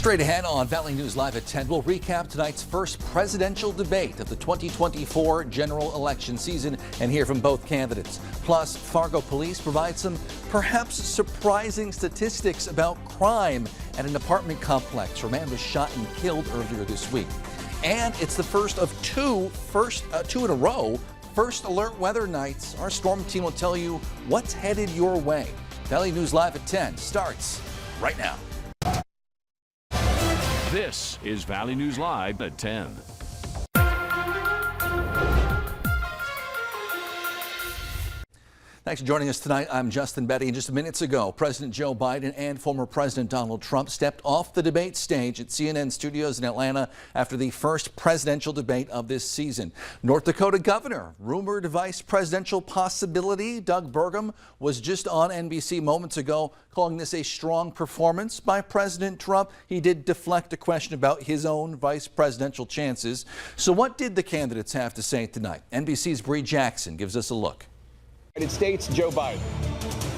Straight ahead on Valley News Live at 10, we'll recap tonight's first presidential debate of the 2024 general election season and hear from both candidates. Plus, Fargo police provide some perhaps surprising statistics about crime at an apartment complex where a man was shot and killed earlier this week. And it's the first of two in a row first alert weather nights. Our storm team will tell you what's headed your way. Valley News Live at 10 starts right now. This is Valley News Live at 10. Thanks for joining us tonight. I'm Justin Betty. And just minutes ago, President Joe Biden and former President Donald Trump stepped off the debate stage at CNN Studios in Atlanta after the first presidential debate of this season. North Dakota Governor, rumored vice presidential possibility, Doug Burgum, was just on NBC moments ago calling this a strong performance by President Trump. He did deflect a question about his own vice presidential chances. So what did the candidates have to say tonight? NBC's Bree Jackson gives us a look. United States, Joe Biden.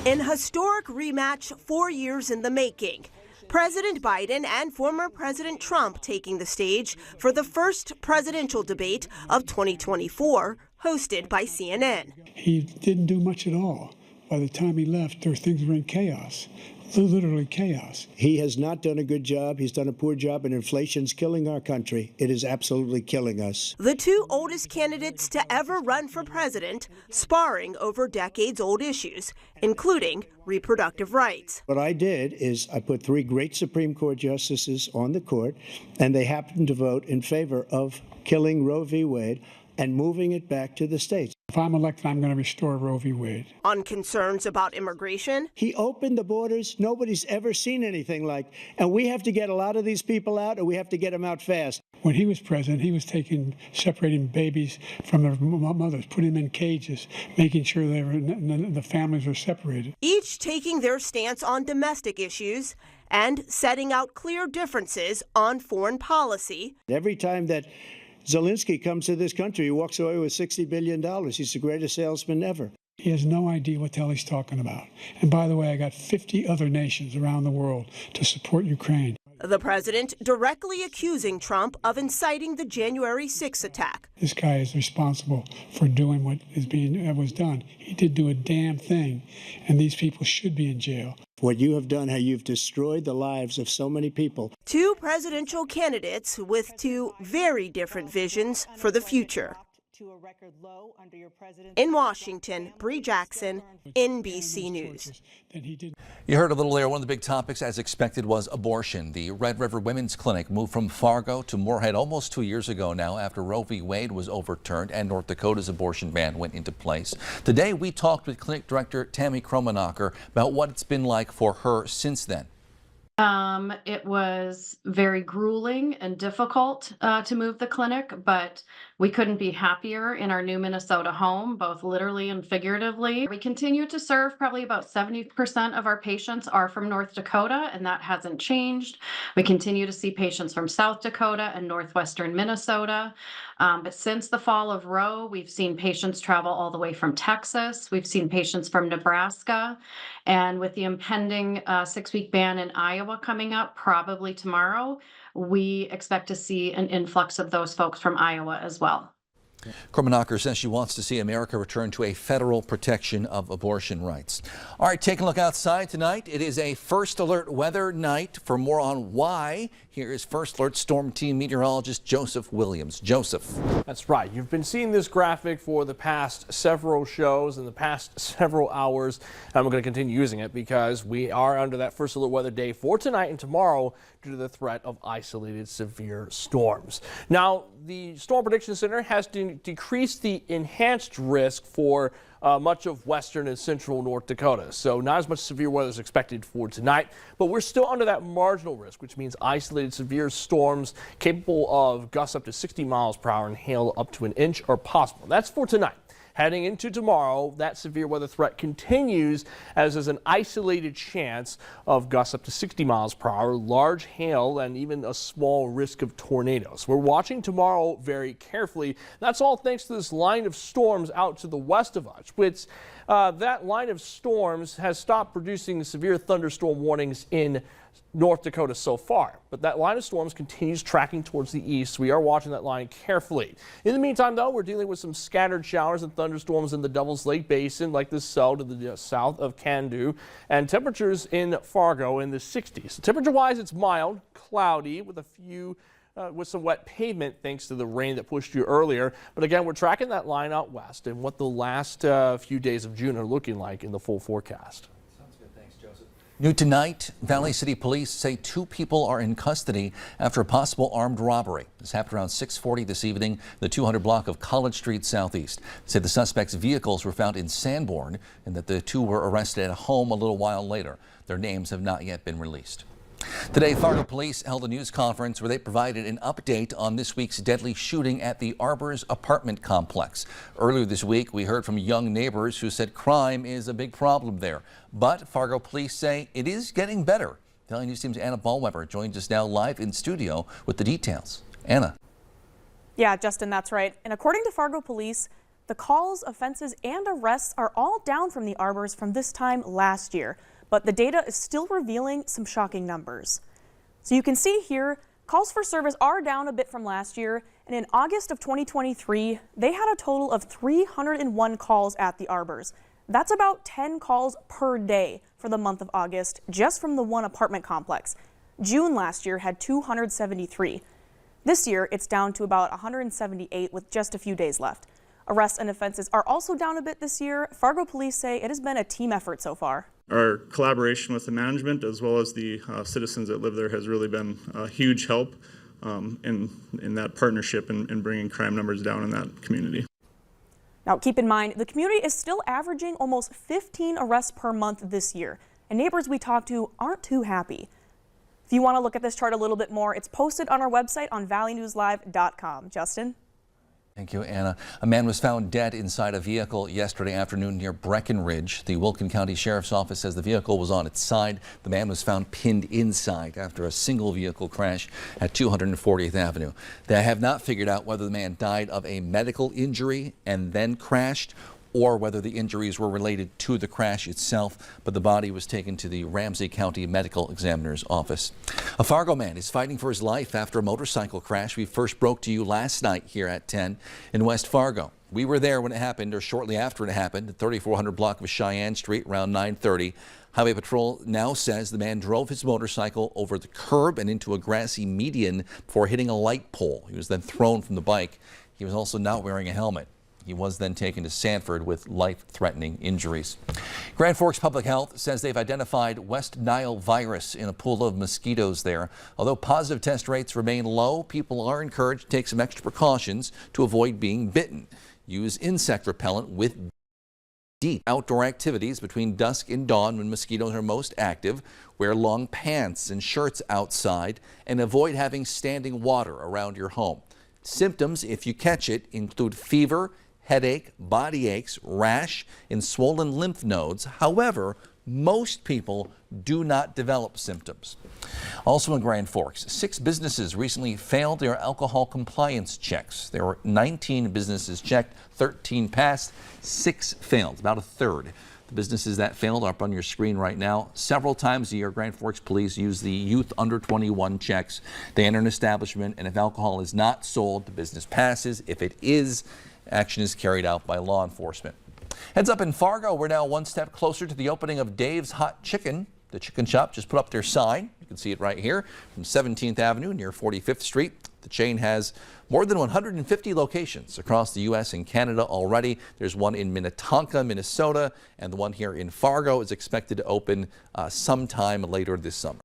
In historic rematch 4 years in the making, President Biden and former President Trump taking the stage for the first presidential debate of 2024, hosted by CNN. He didn't do much at all. By the time he left, things were in chaos. Literally chaos. He has not done a good job. He's done a poor job, and inflation's killing our country. It is absolutely killing us. The two oldest candidates to ever run for president, sparring over decades-old issues, including reproductive rights. What I did is I put 3 great Supreme Court justices on the court, and they happened to vote in favor of killing Roe v. Wade and moving it back to the states. If I'm elected, I'm going to restore Roe v. Wade. On concerns about immigration, he opened the borders. Nobody's ever seen anything like. And we have to get a lot of these people out, and we have to get them out fast. When he was president, he was separating babies from their mothers, putting them in cages, making sure the families were separated. Each taking their stance on domestic issues and setting out clear differences on foreign policy. Every time that Zelensky comes to this country, he walks away with $60 billion. He's the greatest salesman ever. He has no idea what the hell he's talking about. And by the way, I got 50 other nations around the world to support Ukraine. The president directly accusing Trump of inciting the January 6th attack. This guy is responsible for doing what was done. He did do a damn thing, and these people should be in jail. What you have done, how you've destroyed the lives of so many people. Two presidential candidates with two very different visions for the future. In Washington, Bree Jackson, NBC News. You heard a little there. One of the big topics, as expected, was abortion. The Red River Women's Clinic moved from Fargo to Moorhead almost 2 years ago now after Roe v. Wade was overturned and North Dakota's abortion ban went into place. Today, we talked with clinic director Tammy Kromenacher about what it's been like for her since then. It was very grueling and difficult to move the clinic, but we couldn't be happier in our new Minnesota home, both literally and figuratively. We continue to serve probably about 70% of our patients are from North Dakota, and that hasn't changed. We continue to see patients from South Dakota and northwestern Minnesota. But since the fall of Roe, we've seen patients travel all the way from Texas. We've seen patients from Nebraska. And with the impending 6-week ban in Iowa coming up, probably tomorrow, we expect to see an influx of those folks from Iowa as well. Kromenacher says she wants to see America return to a federal protection of abortion rights. All right, take a look outside tonight. It is a first alert weather night. For more on why, here is First Alert Storm Team meteorologist Joseph Williams. Joseph. That's right. You've been seeing this graphic for the past several shows and the past several hours. And we're going to continue using it because we are under that first alert weather day for tonight and tomorrow due to the threat of isolated severe storms. Now, the Storm Prediction Center has decreased the enhanced risk for much of western and central North Dakota. So not as much severe weather is expected for tonight, but we're still under that marginal risk, which means isolated severe storms capable of gusts up to 60 miles per hour and hail up to an inch are possible. That's for tonight. Heading into tomorrow, that severe weather threat continues as there's an isolated chance of gusts up to 60 miles per hour, large hail, and even a small risk of tornadoes. We're watching tomorrow very carefully. That's all thanks to this line of storms out to the west of us, which that line of storms has stopped producing severe thunderstorm warnings in North Dakota so far, but that line of storms continues tracking towards the east. We are watching that line carefully. In the meantime, though, we're dealing with some scattered showers and thunderstorms in the Devils Lake Basin, like this cell to the south of Candu, and temperatures in Fargo in the 60s. Temperature-wise, it's mild, cloudy, with a few with some wet pavement thanks to the rain that pushed you earlier. But again, we're tracking that line out west and what the last few days of June are looking like in the full forecast. New tonight, Valley City Police say 2 people are in custody after a possible armed robbery. This happened around 6:40 this evening, the 200 block of College Street Southeast. They said the suspects' vehicles were found in Sanborn and that the 2 were arrested at a home a little while later. Their names have not yet been released. Today, Fargo police held a news conference where they provided an update on this week's deadly shooting at the Arbors apartment complex. Earlier this week, we heard from young neighbors who said crime is a big problem there. But Fargo police say it is getting better. Valley News Team's Anna Ballweber joins us now live in studio with the details. Anna. Yeah, Justin, that's right. And according to Fargo police, the calls, offenses, and arrests are all down from the Arbors from this time last year. But the data is still revealing some shocking numbers. So you can see here, calls for service are down a bit from last year, and in August of 2023, they had a total of 301 calls at the Arbors. That's about 10 calls per day for the month of August, just from the one apartment complex. June last year had 273. This year, it's down to about 178 with just a few days left. Arrests and offenses are also down a bit this year. Fargo police say it has been a team effort so far. Our collaboration with the management as well as the citizens that live there has really been a huge help in that partnership and bringing crime numbers down in that community. Now keep in mind, the community is still averaging almost 15 arrests per month this year, and neighbors we talked to aren't too happy. If you want to look at this chart a little bit more, it's posted on our website on valleynewslive.com. Justin? Thank you, Anna. A man was found dead inside a vehicle yesterday afternoon near Breckenridge. The Wilkin County Sheriff's Office says the vehicle was on its side. The man was found pinned inside after a single vehicle crash at 240th Avenue. They have not figured out whether the man died of a medical injury and then crashed, or whether the injuries were related to the crash itself, but the body was taken to the Ramsey County Medical Examiner's office. A Fargo man is fighting for his life after a motorcycle crash we first broke to you last night here at 10 in West Fargo. We were there when it happened, or shortly after it happened, at 3400 block of Cheyenne Street around 9:30. Highway Patrol now says the man drove his motorcycle over the curb and into a grassy median before hitting a light pole. He was then thrown from the bike. He was also not wearing a helmet. He was then taken to Sanford with life-threatening injuries. Grand Forks Public Health says they've identified West Nile virus in a pool of mosquitoes there. Although positive test rates remain low, people are encouraged to take some extra precautions to avoid being bitten. Use insect repellent with deep outdoor activities between dusk and dawn when mosquitoes are most active. Wear long pants and shirts outside and avoid having standing water around your home. Symptoms, if you catch it, include fever, headache, body aches, rash, and swollen lymph nodes. However, most people do not develop symptoms. Also in Grand Forks, 6 businesses recently failed their alcohol compliance checks. There were 19 businesses checked, 13 passed, 6 failed, about a third. The businesses that failed are up on your screen right now. Several times a year, Grand Forks police use the youth under 21 checks. They enter an establishment, and if alcohol is not sold, the business passes. If it is, action is carried out by law enforcement. Heads up in Fargo, we're now one step closer to the opening of Dave's Hot Chicken. The chicken shop just put up their sign. You can see it right here from 17th Avenue near 45th Street. The chain has more than 150 locations across the U.S. and Canada already. There's one in Minnetonka, Minnesota, and the one here in Fargo is expected to open sometime later this summer.